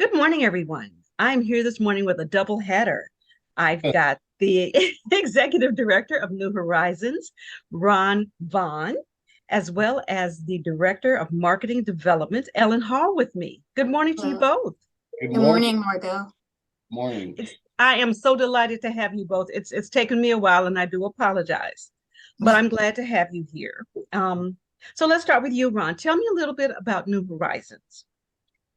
Good morning, everyone. I'm here this morning with a double header. I've got the Executive Director of New Horizons, Ron Vaughn, as well as the Director of Marketing Development, Ellen Hall, with me. Good morning to you Hello. both. Good Good morning. morning, Margot. Morning. I am so delighted to have you both. It's taken me a while, and I do apologize, but I'm glad to have you here. So let's start with you, Ron. Tell me a little bit about New Horizons.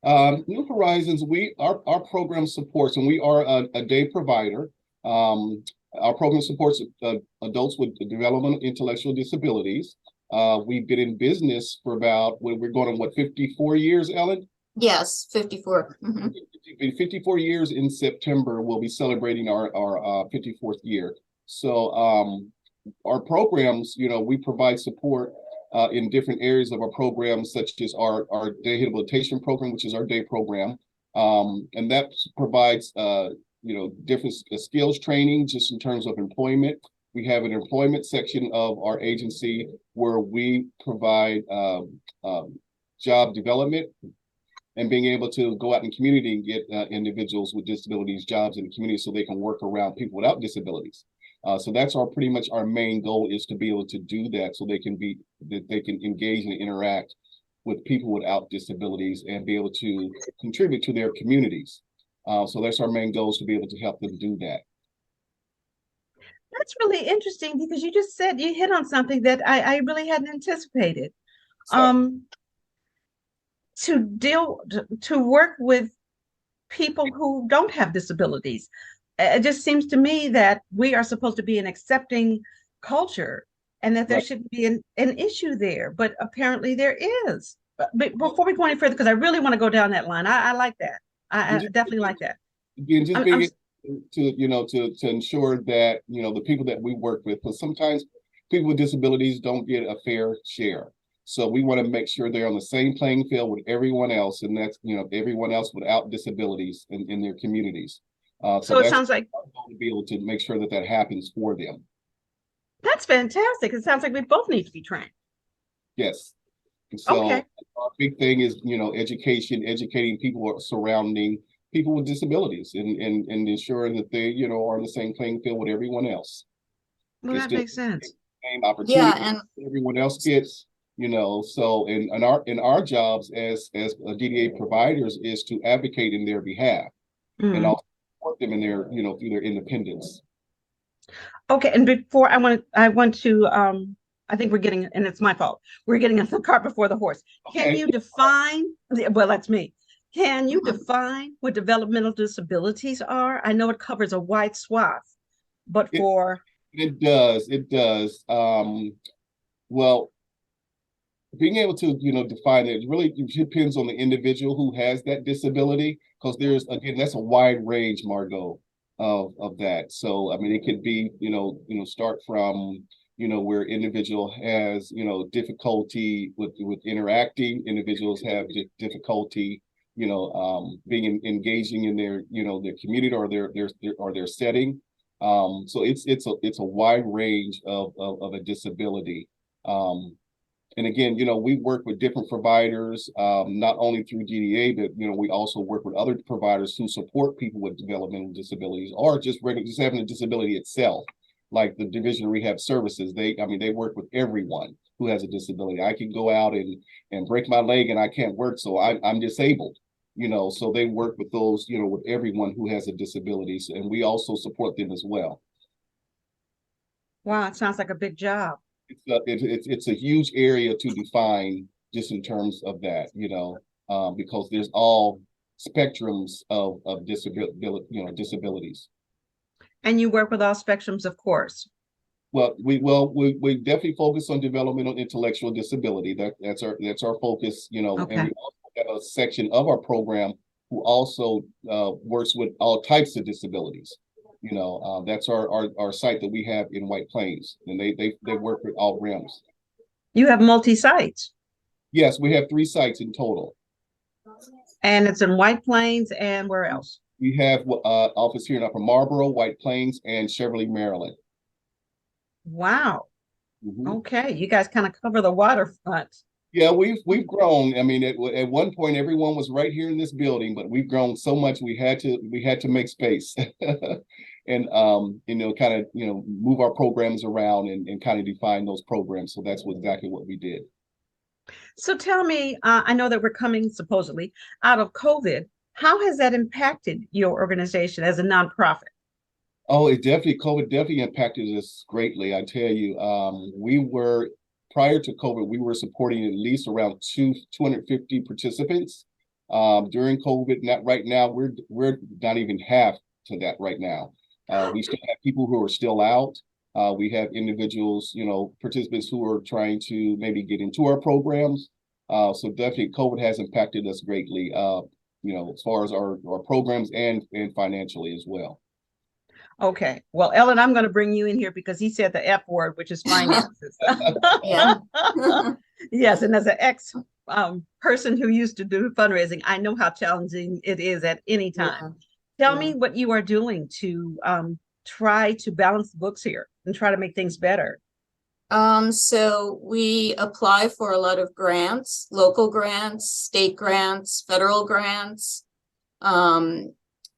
New Horizons, our program supports, and we are a day provider. Um, our program supports adults with developmental intellectual disabilities. We've been in business for about, we're going on what, 54 years, Ellen? Yes, 54. 54 years in September. We'll be celebrating our 54th year. So our programs, we provide support in different areas of our program, such as our day rehabilitation program, which is our day program. And that provides, different skills training just in terms of employment. We have an employment section of our agency where we provide job development and being able to go out in the community and get individuals with disabilities jobs in the community so they can work around people without disabilities. So that's pretty much our main goal, is to be able to do that so they can engage and interact with people without disabilities and be able to contribute to their communities. So that's our main goal, is to be able to help them do that. That's really interesting because you just said you hit on something that I really hadn't anticipated. So Um, to work with people who don't have disabilities. It just seems to me that we are supposed to be an accepting culture and that there right. shouldn't be an issue there, but apparently there is. But before we go any further, because I really want to go down that line, I like that. I Just, definitely like that. again, just I'm being to ensure that the people that we work with, because sometimes people with disabilities don't get a fair share. So we want to make sure they're on the same playing field with everyone else, and that's everyone else without disabilities in their communities. So So it that's sounds like our goal, to be able to make sure that that happens for them. that's fantastic. It sounds like we both need to be trained. Yes. And Okay. so our big thing is education, educating people surrounding people with disabilities, and ensuring that they are on the same playing field with everyone else. Well, It's that still makes sense. the same Yeah, opportunity and everyone else gets. So in our jobs as DDA providers is to advocate in their behalf and Mhm. also support them in their through their independence. Okay, and before I think we're getting, and it's my fault. We're getting the cart before the horse. Can Okay. you define, well, that's me. Can you mhm. define what developmental disabilities are? I know it covers a wide swath, but it for, it does. Well, being able to define it really depends on the individual who has that disability, because there's, again, that's a wide range, Margot, of that. So I mean, it could be start from where individual has difficulty with interacting. Individuals have difficulty being engaging in their community or their setting. So it's a wide range of a disability. um and again, we work with different providers, not only through DDA, but we also work with other providers who support people with developmental disabilities, or just having a disability itself, like the Division of Rehab Services. They work with everyone who has a disability. I can go out and break my leg and I can't work, so I'm disabled. So they work with those, with everyone who has a disability, and we also support them as well. wow, it sounds like a big job. It's a huge area to define, just in terms of that, because there's all spectrums of disabilities. And you work with all spectrums, of course. We definitely focus on developmental intellectual disability. That's our focus, and Okay. we also have a section of our program who also works with all types of disabilities. That's our site that we have in White Plains, and they work with all realms. You have multi-sites, Yes, we have 3 sites in total. and it's in White Plains and where else? We have office here in Upper Marlboro, White Plains, and Cheverly, Maryland. Wow. Mhm. Okay, you guys kind of cover the waterfront. Yeah, we've grown. I mean, at one point, everyone was right here in this building, but we've grown so much we had to make space, and kind of move our programs around and kind of define those programs. So that's exactly what we did. So tell me, I know that we're coming supposedly out of COVID. How has that impacted your organization as a nonprofit? Oh, COVID definitely impacted us greatly. I tell you, we were prior to COVID, we were supporting at least around 250 participants. During COVID, not right now, we're not even half to that right now. We still have people who are still out. We have individuals, participants who are trying to maybe get into our programs. So definitely COVID has impacted us greatly, as far as our programs and financially as well. Okay. Well, Ellen, I'm going to bring you in here because he said the F word, which is finances. Yeah. Yes, and as an ex person who used to do fundraising, I know how challenging it is at any time. Tell Yeah. me what you are doing to try to balance the books here and try to make things better. So we apply for a lot of grants, local grants, state grants, federal grants. And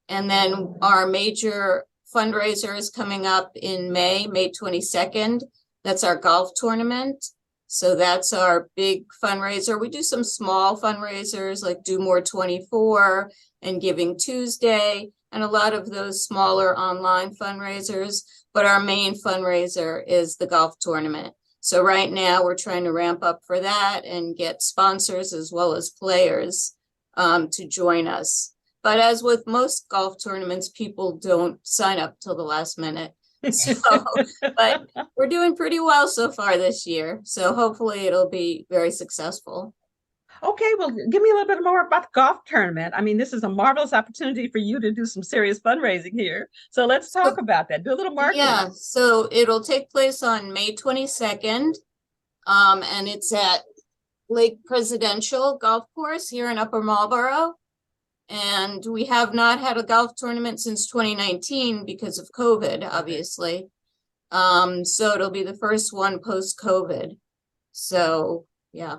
then our major fundraiser is coming up in May 22nd. That's our golf tournament. So that's our big fundraiser. We do some small fundraisers like Do More 24 and Giving Tuesday, and a lot of those smaller online fundraisers. But our main fundraiser is the golf tournament. So right now we're trying to ramp up for that and get sponsors as well as players to join us. But as with most golf tournaments, people don't sign up till the last minute. So, but we're doing pretty well so far this year. So hopefully it'll be very successful. Okay, well, give me a little bit more about the golf tournament. I mean, this is a marvelous opportunity for you to do some serious fundraising here. So let's talk about that. Do a little marketing. Yeah, so it'll take place on May 22nd. And it's at Lake Presidential Golf Course here in Upper Marlboro. And we have not had a golf tournament since 2019 because of COVID, obviously. So it'll be the first one post-COVID. So yeah.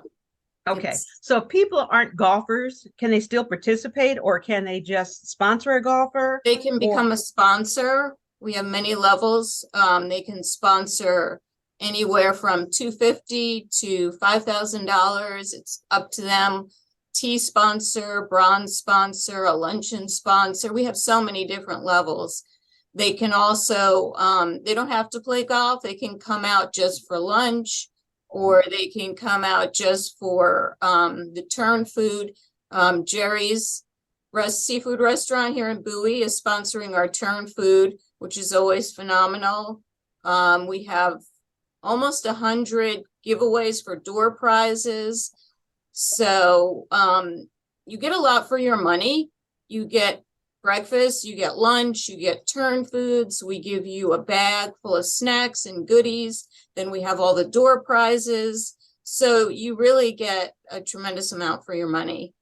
Okay. So if people aren't golfers, can they still participate or can they just sponsor a golfer? They can become a sponsor. We have many levels. They can sponsor anywhere from $250 to $5,000. It's up to them. Tea sponsor, bronze sponsor, a luncheon sponsor. We have so many different levels. They can also, they don't have to play golf. They can come out just for lunch, or they can come out just for the turn food. Jerry's seafood restaurant here in Bowie is sponsoring our turn food, which is always phenomenal. We have almost 100 giveaways for door prizes. So you get a lot for your money. You get breakfast, you get lunch, you get turn foods. We give you a bag full of snacks and goodies. Then we have all the door prizes. So you really get a tremendous amount for your money.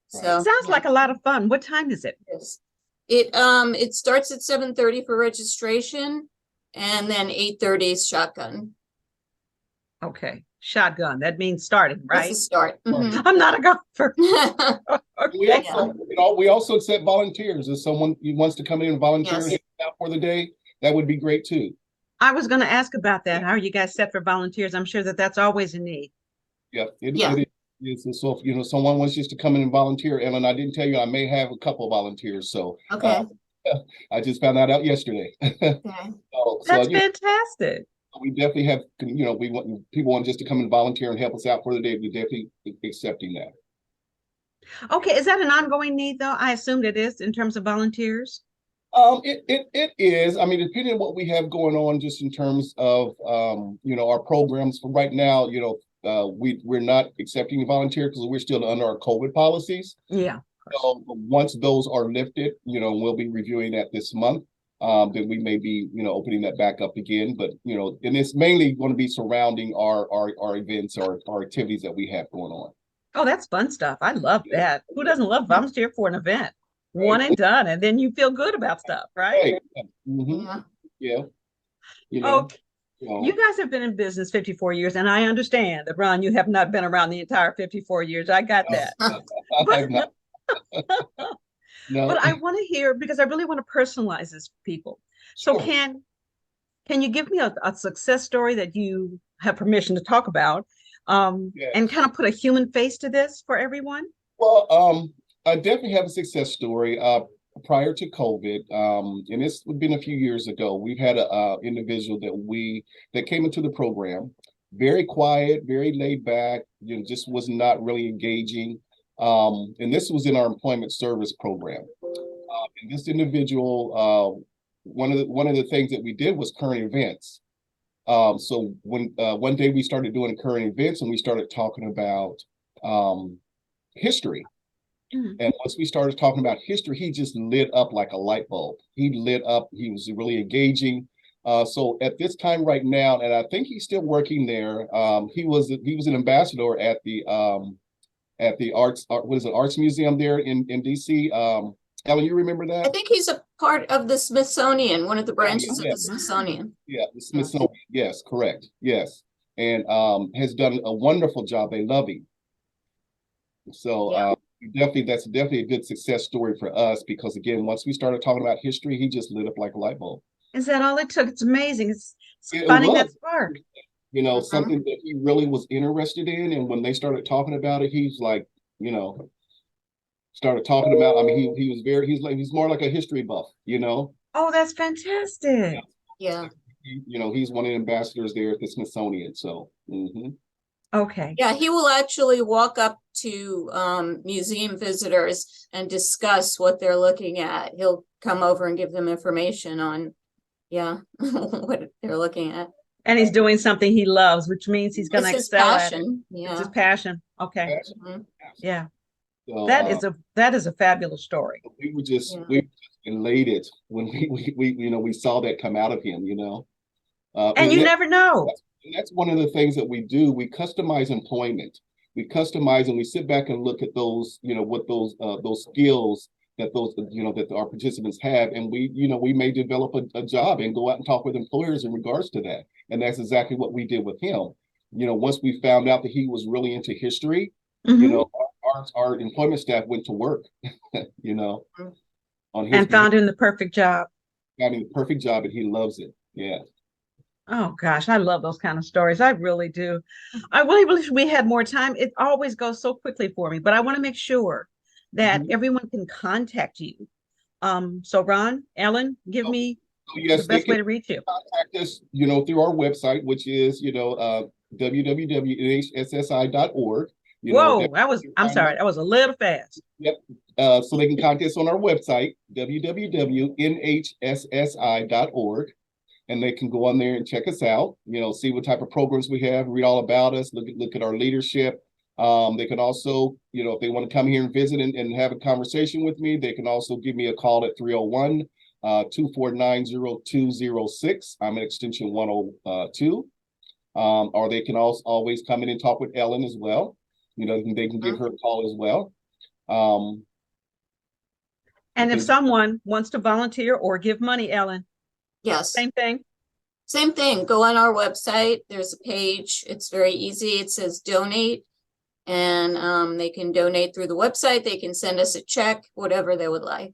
So sounds like a lot of fun. What time is it? It starts at 7:30 for registration, and then 8:30 is shotgun. Okay. Shotgun. That means starting, right? That's the start. I'm not a golfer. We also accept volunteers. If someone wants to come in and volunteer and help out for the day, that would be great too. I was going to ask about that. How are you guys set for volunteers? I'm sure that that's always a need. Yeah, it is. And so if someone wants just to come in and volunteer, Ellen, I didn't tell you I may have a couple of volunteers. So okay. I just found that out yesterday. Okay. That's fantastic. We definitely have, we want people want just to come and volunteer and help us out for the day. We're definitely accepting that. Okay, is that an ongoing need though? I assumed it is in terms of volunteers. It is. I mean, depending on what we have going on, just in terms of our programs for right now, we're not accepting volunteer because we're still under our COVID policies. Yeah. So once those are lifted, we'll be reviewing that this month. Then we may be, opening that back up again. But and it's mainly going to be surrounding our events, our activities that we have going on. Oh, that's fun stuff. I love that. Who doesn't love volunteer for an event? Right. One and done, and then you feel good about stuff, right? Right. Mm-hmm. Yeah. Okay. You guys have been in business 54 years, and I understand that, Ron, you have not been around the entire 54 years. I got No, that. I've not. No, But I want to hear, because I really want to personalize this for people. So sure. can you give me a success story that you have permission to talk about, and Yes. kind of put a human face to this for everyone? Well, I definitely have a success story. Prior to COVID, and it's been a few years ago, we've had a individual that came into the program, very quiet, very laid back, just was not really engaging. And this was in our employment service program. And this individual, one of the things that we did was current events. So when one day we started doing current events and we started talking about history. Mhm. And once we started talking about history, he just lit up like a light bulb. He lit up. He was really engaging. So at this time right now, and I think he's still working there. He was an ambassador at the what is it, Arts Museum there in DC. Ellen, you remember I that? think he's a part of the Smithsonian, one of the branches of the Yes, Smithsonian. yeah, the Smithsonian. Yes, correct. Yes, and has done a wonderful job. They love him. So Yeah. definitely, that's definitely a good success story for us because again, once we started talking about history, he just lit up like a light bulb. Is that all it took? It's amazing. It's It finding that was, spark. Mhm. something that he really was interested in, and when they started talking about it, he's like, you know, started talking about. I mean, he was very, he's more like a history buff. Oh, that's fantastic. Yeah. He's one of the ambassadors there at the Smithsonian. So, Okay. Yeah, he will actually walk up to museum visitors and discuss what they're looking at. He'll come over and give them information on, yeah, what they're looking at. And he's doing something he loves, which means he's going to It's his excel at it. passion. It's his Yeah. passion. Okay. Mhm. Yeah. so That is a fabulous story. Yeah. we were just elated when we saw that come out of him. And And you never know. that's one of the things that we do. We customize employment. We customize and we sit back and look at those, what those skills that our participants have, and we may develop a job and go out and talk with employers in regards to that. And that's exactly what we did with him. Once we found out that he was really into history, Mhm. our employment staff went to work, on his And behalf, found him the perfect job. having the perfect job, and he loves it. Yeah. Oh gosh, I love those kind of stories. I really do. I really wish we had more time. It always goes so quickly for me, but I want to make sure that Mhm. everyone can contact you. So Ron, Ellen, give So, me the yes, they best can way to reach you. contact us, through our website, which is, www.nhssi.org. Whoa, That I'm sorry, that was a little fast. Yep. So they can contact us on our website, www.nhssi.org, and they can go on there and check us out, see what type of programs we have, read all about us, look at our leadership. They can also, if they want to come here and visit and have a conversation with me, they can also give me a call at 301 249-0206. I'm at extension 102. Or they can also always come in and talk with Ellen as well. They can give her a call as well. And if Because someone wants to volunteer or give money, Ellen, Yes. same thing. Same thing. Go on our website. There's a page. It's very easy. It says donate. And they can donate through the website. They can send us a check, whatever they would like.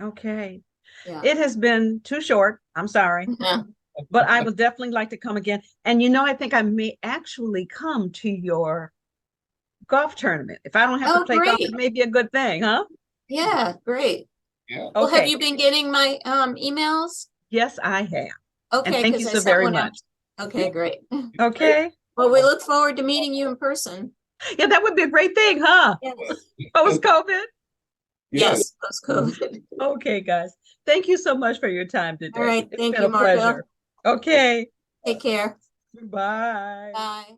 Okay. Yeah. It has been too short. I'm sorry. Yeah. But I would definitely like to come again. And I think I may actually come to your golf tournament. If I don't have to Oh, play golf, great. it may be a good thing, huh? Yeah, great. yeah, Well, have Okay. you been getting my emails? Yes, I have. And Okay, thank you because I so sent very one out. much. Okay, great. Okay. Well, we look forward to meeting you in person. Yeah, that would be a great thing, huh? Yes. Post COVID. yeah. Yes, post-COVID. Okay, guys. Thank you so much for your time All today. right, It's thank been you, a Marco. pleasure. Okay. Take care. Bye. Bye.